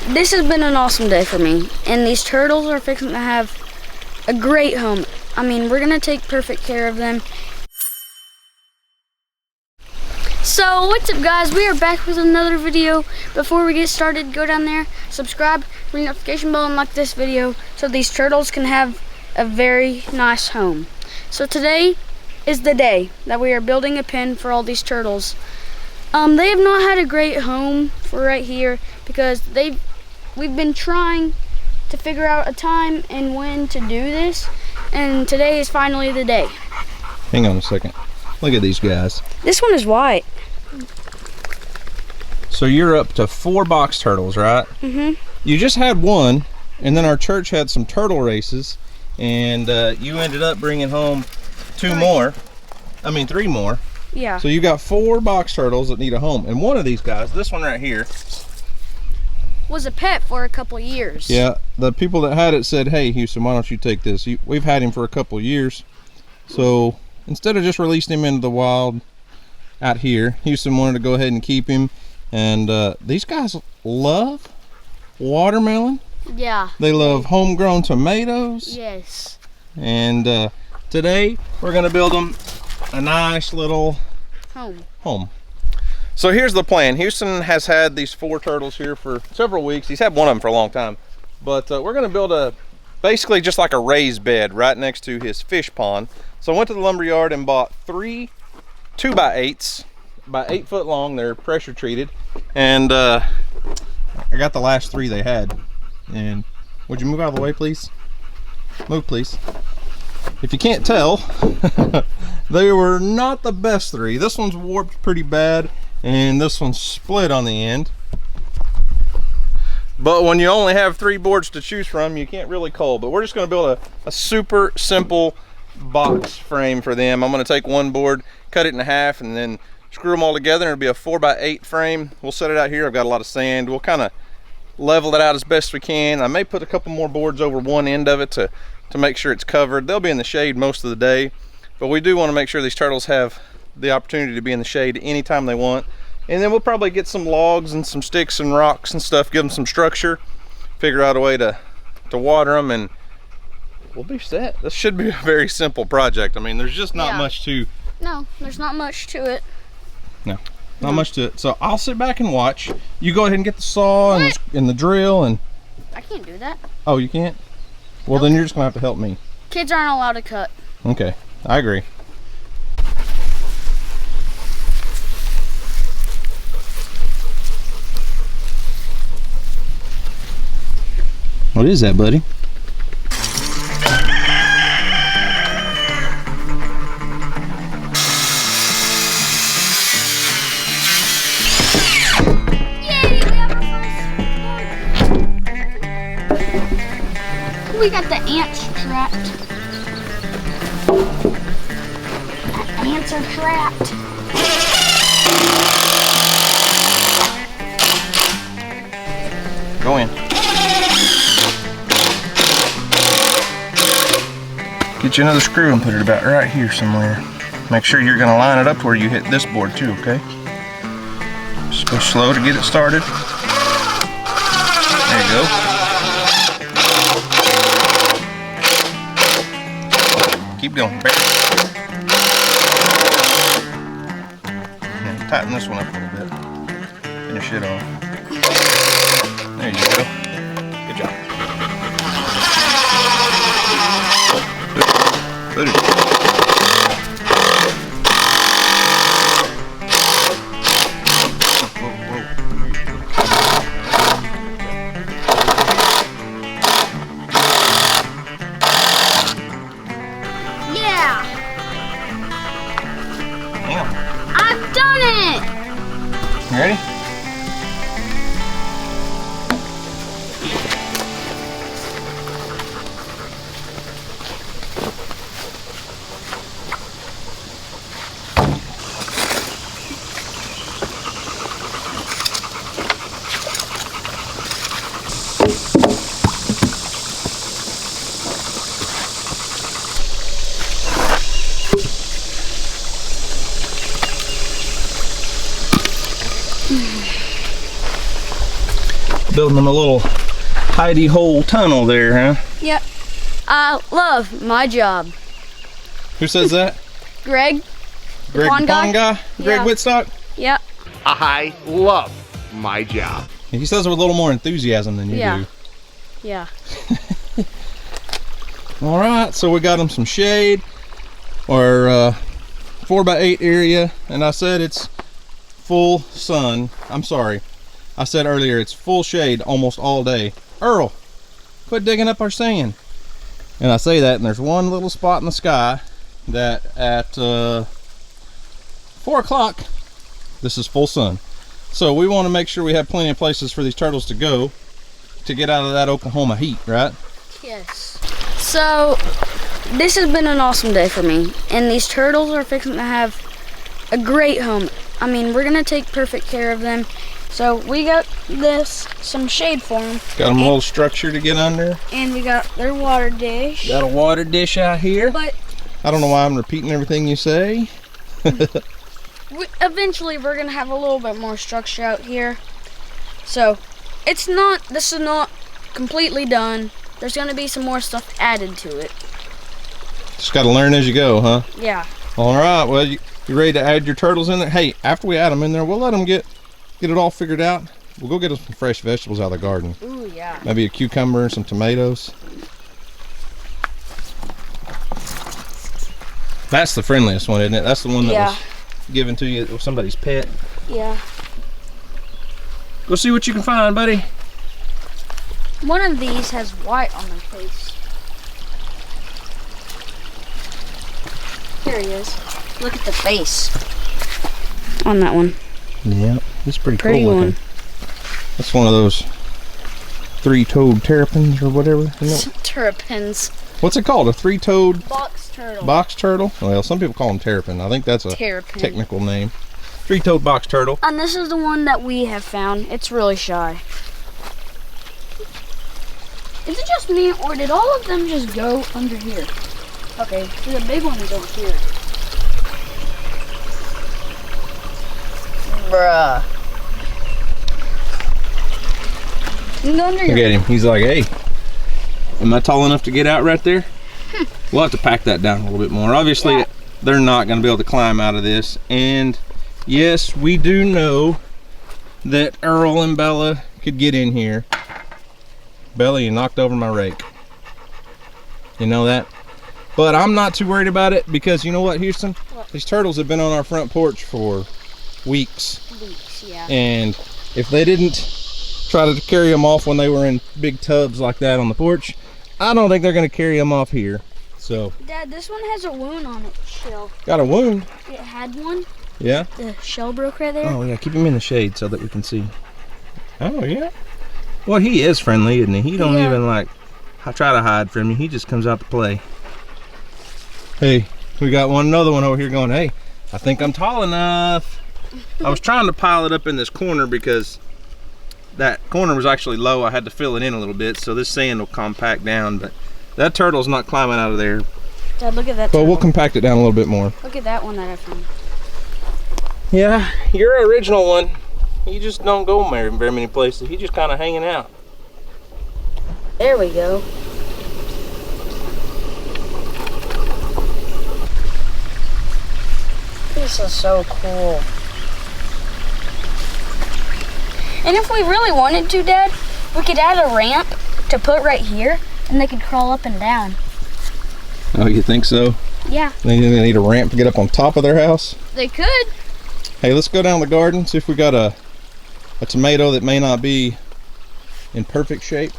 This has been an awesome day for me, and these turtles are fixing to have a great home. I mean, we're gonna take perfect care of them. So what's up guys, we are back with another video. Before we get started, go down there, subscribe, ring the notification bell, and like this video so these turtles can have a very nice home. So today is the day that we are building a pen for all these turtles. They have not had a great home for right here because we've been trying to figure out a time and when to do this, and today is finally the day. Hang on a second. Look at these guys. This one is white. So you're up to 4 box turtles, right? Mm-hmm. You just had one, and then our church had some turtle races, and you ended up bringing home 3 more. Yeah. So you got 4 box turtles that need a home, and one of these guys, this one right here, was a pet for a couple years. Yeah, the people that had it said, hey Houston, why don't you take this? We've had him for a couple years, so instead of just releasing him into the wild out here, Houston wanted to go ahead and keep him. And these guys love watermelon. Yeah. They love homegrown tomatoes. Yes. And today we're gonna build them a nice little home. So here's the plan. Houston has had these 4 turtles here for several weeks. He's had one of them for a long time. But we're gonna build basically just like a raised bed right next to his fish pond. So I went to the lumber yard and bought 3 2x8s, about 8 foot long. They're pressure treated. And I got the last 3 they had. And would you move out of the way, please? Move, please. If you can't tell, they were not the best 3. This one's warped pretty bad, and this one's split on the end. But when you only have 3 boards to choose from, you can't really call. But we're just going to build a super simple box frame for them. I'm going to take one board, cut it in half, and then screw them all together, and it'll be a 4x8 frame. We'll set it out here. I've got a lot of sand. We'll kind of level it out as best we can. I may put a couple more boards over one end of it to make sure it's covered. They'll be in the shade most of the day, but we do want to make sure these turtles have the opportunity to be in the shade anytime they want. And then we'll probably get some logs and some sticks and rocks and stuff, give them some structure, figure out a way to water them, and we'll be set. This should be a very simple project. I mean, there's just not much to... No, there's not much to it. No, not much to it. So I'll sit back and watch. You go ahead and get the saw and the drill and... I can't do that. Oh, you can't? Well, then you're just gonna have to help me. Kids aren't allowed to cut. Okay, I agree. What is that, buddy? We got the ants trapped. The ants are trapped. Go in. Get you another screw and put it about right here somewhere. Make sure you're gonna line it up where you hit this board too, okay? Just go slow to get it started. There you go. Keep going. Now, tighten this one up a little bit. Finish it off. There you go. Good job. Put it. You ready? I'm in a little hidey hole tunnel there, huh? Yep. I love my job. Who says that? Greg. Greg, Pond guy? Greg Yeah. Whitstock? Yep. I love my job. He says it with a little more enthusiasm than you do. Yeah. All right, so we got him some shade, or 4x8 area, and I said it's full sun. I'm sorry, I said earlier it's full shade almost all day. Earl, quit digging up our sand. And I say that, and there's one little spot in the sky that at 4 o'clock, this is full sun. So we want to make sure we have plenty of places for these turtles to go to get out of that Oklahoma heat, right? Yes. So this has been an awesome day for me, and these turtles are fixing to have a great home. I mean, we're gonna take perfect care of them. So we got some shade for them. Got them a little structure to get under. And we got their water dish. Got a water dish out here. But I don't know why I'm repeating everything you say. eventually we're gonna have a little bit more structure out here. So this is not completely done. There's gonna be some more stuff added to it. Just got to learn as you go, huh? Yeah. All right. Well, you ready to add your turtles in there? Hey, after we add them in there, we'll let them get it all figured out. We'll go get us some fresh vegetables out of the garden. Ooh, yeah. Maybe a cucumber and some tomatoes. That's the friendliest one, isn't it? That's the one that was given to you with somebody's pet. Yeah. Go see what you can find, buddy. One of these has white on their face. Here he is. Look at the face on that one. Yeah, it's pretty Pretty cool looking. one. That's one of those three-toed terrapins or whatever. Isn't it? Terrapins. What's it called? A three-toed Box turtle. box turtle? Well, some people call them terrapin. I think that's a Terrapin. technical name. Three-toed box turtle. And this is the one that we have found. It's really shy. Is it just me, or did all of them just go under here? Okay, so the big one is over here. Bruh. You can go under Look here. at him. He's like, hey, am I tall enough to get out right there? We'll have to pack that down a little bit more. Obviously, they're not going to be able to climb out of this. And yes, we do know that Earl and Bella could get in here. Bella, you knocked over my rake. You know that? But I'm not too worried about it because you know what, Houston? What? These turtles have been on our front porch for weeks. Yeah. And if they didn't try to carry them off when they were in big tubs like that on the porch, I don't think they're going to carry them off here. So, Dad, this one has a wound on its shell. got a wound. It had one. Yeah? The shell broke right there. Oh yeah, keep him in the shade so that we can see. Oh yeah. Well, he is friendly, isn't he? He don't even like try to hide from you. He just comes out to play. Hey, we got another one over here going, hey, I think I'm tall enough. I was trying to pile it up in this corner because that corner was actually low. I had to fill it in a little bit so this sand will compact down, but that turtle's not climbing out of there. Dad, look at that But turtle. we'll compact it down a little bit more. Look at that one that I found. Yeah, your original one, he just don't go very many places. He just kind of hanging out. There we go. This is so cool. And if we really wanted to, Dad, we could add a ramp to put right here, and they could crawl up and down. Oh, you think so? Yeah. They need a ramp to get up on top of their house? They could. Hey, let's go down the garden, see if we got a tomato that may not be in perfect shape.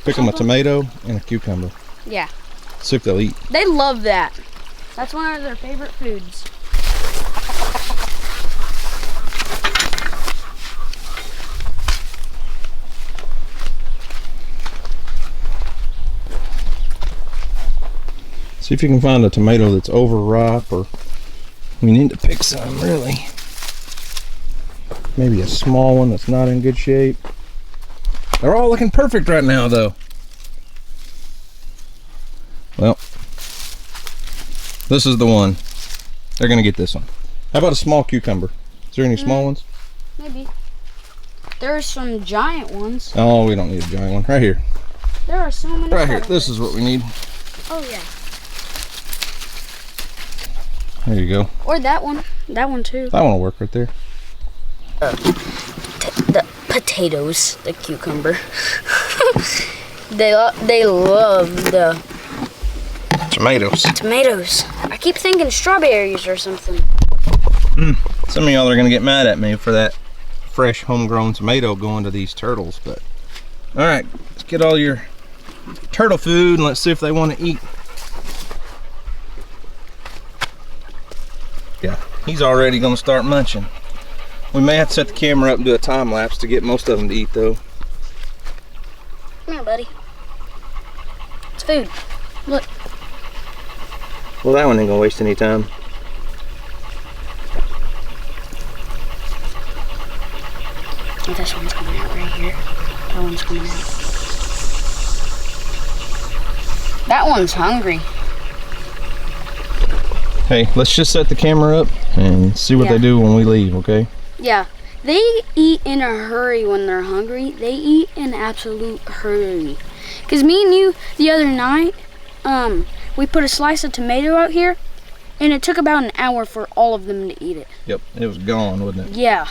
Pick them a tomato and a cucumber. Yeah. See if they'll eat. They love that. That's one of their favorite foods. See if you can find a tomato that's overripe, or we need to pick some, really. Maybe a small one that's not in good shape. They're all looking perfect right now, though. Well, this is the one. They're gonna get this one. How about a small cucumber? Is there any small ones? Maybe. There are some giant ones. Oh, we don't need a giant one. Right here. There are so many. Right here. This is what we need. Oh yeah. There you go. Or that one. That one too. That one will work right there. The potatoes, the cucumber. they love the tomatoes. I keep thinking strawberries or something. Some of y'all are gonna get mad at me for that fresh homegrown tomato going to these turtles, but all right, let's get all your turtle food and let's see if they want to eat. Yeah, he's already gonna start munching. We may have to set the camera up and do a time lapse to get most of them to eat though. Come here, buddy. It's food. Look. Well, that one ain't gonna waste any time. Oh, this one's coming out right here. That one's coming out. That one's hungry. Hey, let's just set the camera up and see what they do when we leave, okay? Yeah, they eat in a hurry when they're hungry. They eat in absolute hurry. Cause me and you the other night, we put a slice of tomato out here, and it took about an hour for all of them to eat it. Yep, it was gone, wasn't it? Yeah.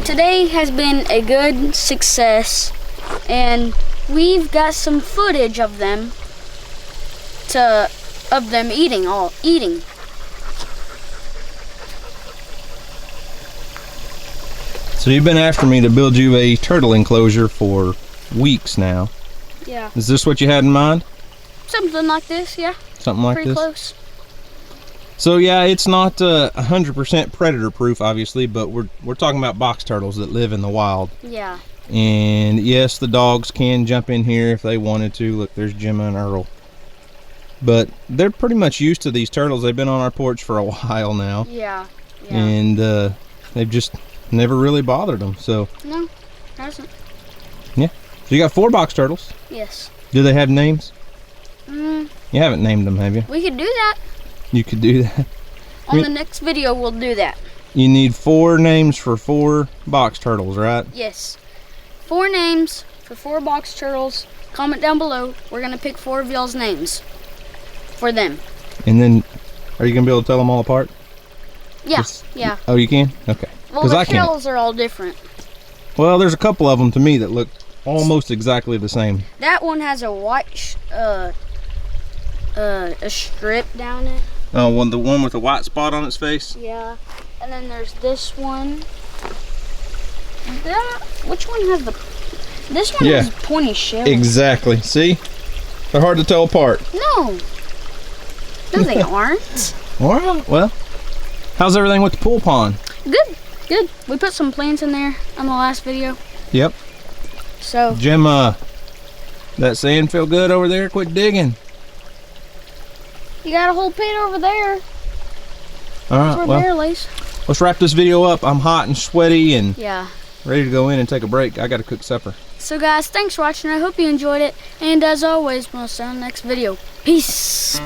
Today has been a good success, and we've got some footage of them eating. So you've been after me to build you a turtle enclosure for weeks now. Yeah. Is this what you had in mind? Something like this, yeah. Something like Pretty this? close. So yeah, it's not 100% predator proof, obviously, but we're talking about box turtles that live in the wild. Yeah. And yes, the dogs can jump in here if they wanted to. Look, there's Gemma and Earl. But they're pretty much used to these turtles. They've been on our porch for a while now. Yeah. Yeah. And they've just never really bothered them. So no, hasn't. Yeah. So you got 4 box turtles. Yes. Do they have names? You haven't named them, have you? We could do that. You could do that. On the next video, we'll do that. You need 4 names for 4 box turtles, right? Yes. 4 names for 4 box turtles. Comment down below. We're going to pick 4 of y'all's names for them. And then, are you going to be able to tell them all apart? Yeah. Yeah. Oh, you can? Okay. Well, the shells are all different. Well, there's a couple of them to me that look almost exactly the same. That one has a white, a strip down it. Oh, the one with the white spot on its face? Yeah. And then there's this one. Which one has the... This one has pointy shells. Exactly. See? They're hard to tell apart. No. No, they aren't. All right. Well, how's everything with the pool pond? Good. Good. We put some plants in there on the last video. Yep. So... Jim, that sand feel good over there? Quit digging. You got a whole pit over there. All right, That's where bear lays. let's wrap this video up. I'm hot and sweaty and yeah, ready to go in and take a break. I gotta cook supper. So guys, thanks for watching. I hope you enjoyed it. And as always, we'll see you on the next video. Peace.